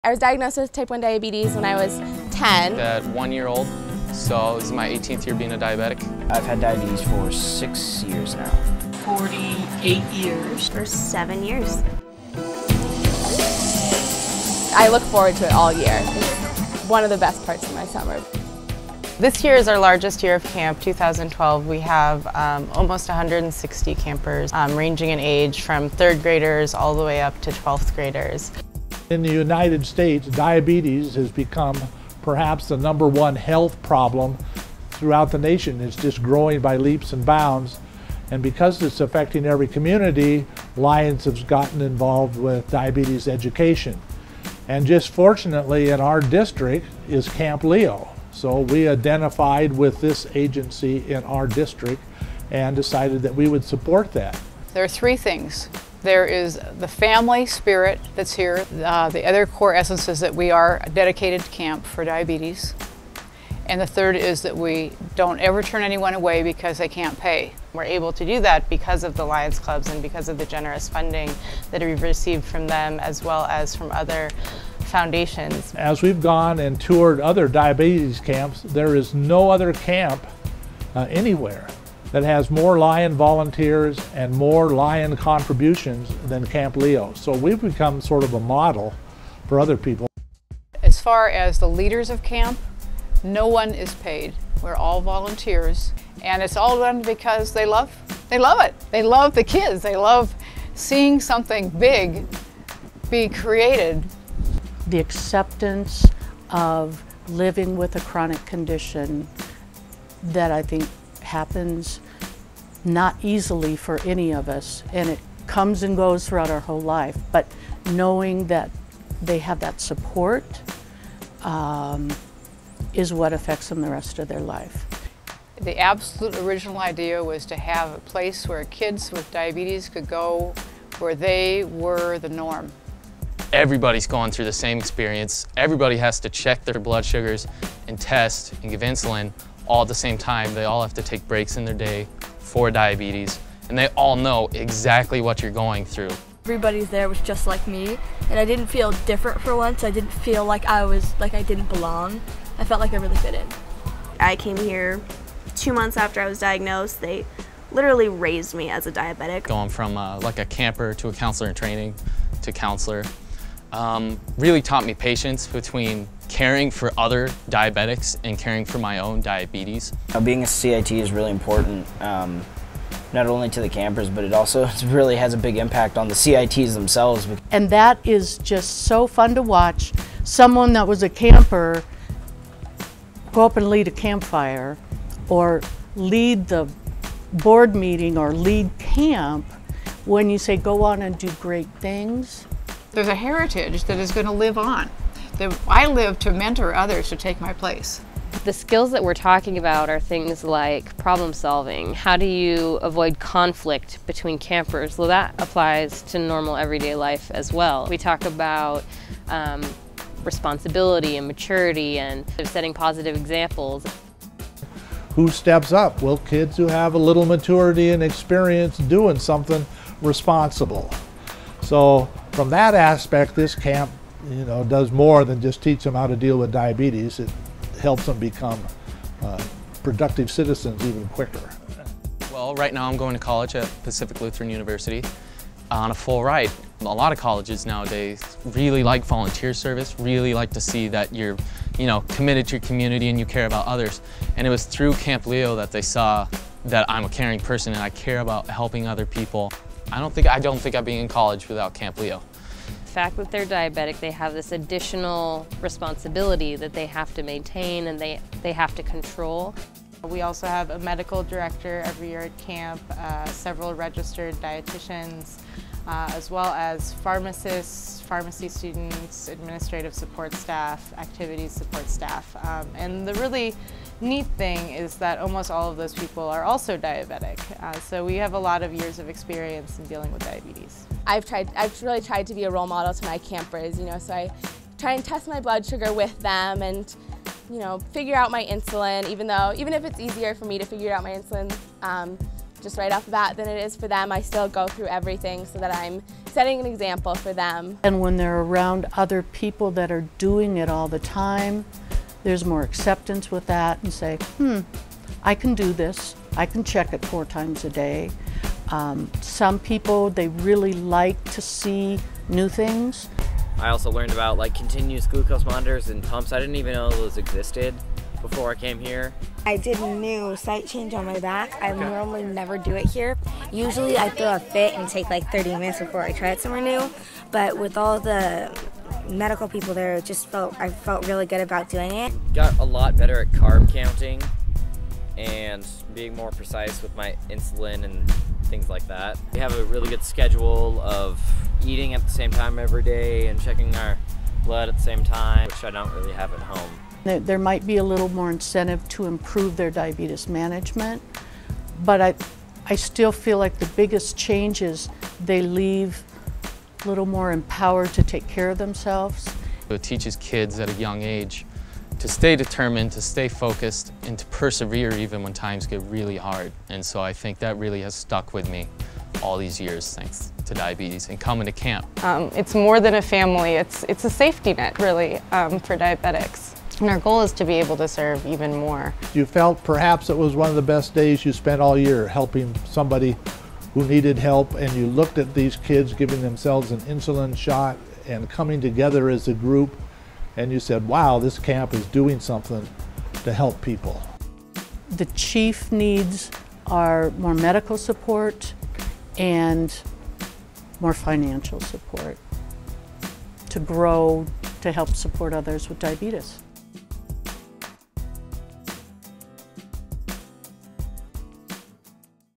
I was diagnosed with type 1 diabetes when I was 10. At 1 year old, so this is my 18th year being a diabetic. I've had diabetes for 6 years now. 48 years. For 7 years. I look forward to it all year. It's one of the best parts of my summer. This year is our largest year of camp, 2012. We have almost 160 campers, ranging in age from 3rd graders all the way up to 12th graders. In the United States, diabetes has become perhaps the #1 health problem throughout the nation. It's just growing by leaps and bounds. And because it's affecting every community, Lions has gotten involved with diabetes education. And just fortunately in our district is Camp Leo. So we identified with this agency in our district and decided that we would support that. There are 3 things. There is the family spirit that's here. The other core essence is that we are dedicated to camp for diabetes. And the third is that we don't ever turn anyone away because they can't pay. We're able to do that because of the Lions Clubs and because of the generous funding that we've received from them as well as from other foundations. As we've gone and toured other diabetes camps, there is no other camp anywhere that has more Lion volunteers and more Lion contributions than Camp Leo. So we've become sort of a model for other people. As far as the leaders of camp, no one is paid. We're all volunteers, and it's all done because they love it. They love the kids. They love seeing something big be created. The acceptance of living with a chronic condition that I think happens not easily for any of us, and it comes and goes throughout our whole life, but knowing that they have that support is what affects them the rest of their life. The absolute original idea was to have a place where kids with diabetes could go where they were the norm. Everybody's going through the same experience. Everybody has to check their blood sugars and test and give insulin all at the same time. They all have to take breaks in their day for diabetes, and they all know exactly what you're going through. Everybody's there was just like me, and I didn't feel different for once. I didn't feel like I didn't belong. I felt like I really fit in. I came here 2 months after I was diagnosed. They literally raised me as a diabetic. Going from like a camper to a counselor in training to counselor really taught me patience between caring for other diabetics and caring for my own diabetes. Being a CIT is really important, not only to the campers, but it also really has a big impact on the CITs themselves. And that is just so fun to watch. Someone that was a camper go up and lead a campfire or lead the board meeting or lead camp when you say go on and do great things. There's a heritage that is going to live on. I live to mentor others to take my place. The skills that we're talking about are things like problem solving. How do you avoid conflict between campers? Well, that applies to normal everyday life as well. We talk about responsibility and maturity and setting positive examples. Who steps up? Well, kids who have a little maturity and experience doing something responsible. So from that aspect, this camp, does more than just teach them how to deal with diabetes. It helps them become productive citizens even quicker. Well, right now I'm going to college at Pacific Lutheran University on a full ride. A lot of colleges nowadays really like volunteer service, really like to see that you're, committed to your community and you care about others. And it was through Camp Leo that they saw that I'm a caring person and I care about helping other people. I don't think I'd be in college without Camp Leo. The fact that they're diabetic, they have this additional responsibility that they have to maintain and they have to control. We also have a medical director every year at camp, several registered dietitians, as well as pharmacists, pharmacy students, administrative support staff, activities support staff. And the really neat thing is that almost all of those people are also diabetic. So we have a lot of years of experience in dealing with diabetes. I've really tried to be a role model to my campers, so I try and test my blood sugar with them and, figure out my insulin, even if it's easier for me to figure out my insulin just right off the bat than it is for them, I still go through everything so that I'm setting an example for them. And when they're around other people that are doing it all the time, there's more acceptance with that and say, I can do this. I can check it 4 times a day. Some people, they really like to see new things. I also learned about like continuous glucose monitors and pumps. I didn't even know those existed before I came here. I did a new sight change on my back. I normally never do it here. Usually I throw a fit and take like 30 minutes before I try it somewhere new. But with all the medical people there, I felt really good about doing it. Got a lot better at carb counting and being more precise with my insulin and things like that. We have a really good schedule of eating at the same time every day and checking our blood at the same time, which I don't really have at home. There might be a little more incentive to improve their diabetes management, but I still feel like the biggest change is they leave a little more empowered to take care of themselves. It teaches kids at a young age to stay determined, to stay focused, and to persevere even when times get really hard. And so I think that really has stuck with me all these years thanks to diabetes and coming to camp. It's more than a family, it's a safety net really for diabetics. And our goal is to be able to serve even more. You felt perhaps it was one of the best days you spent all year helping somebody who needed help, and you looked at these kids giving themselves an insulin shot and coming together as a group, and you said, wow, this camp is doing something to help people. The chief needs are more medical support and more financial support to grow, to help support others with diabetes.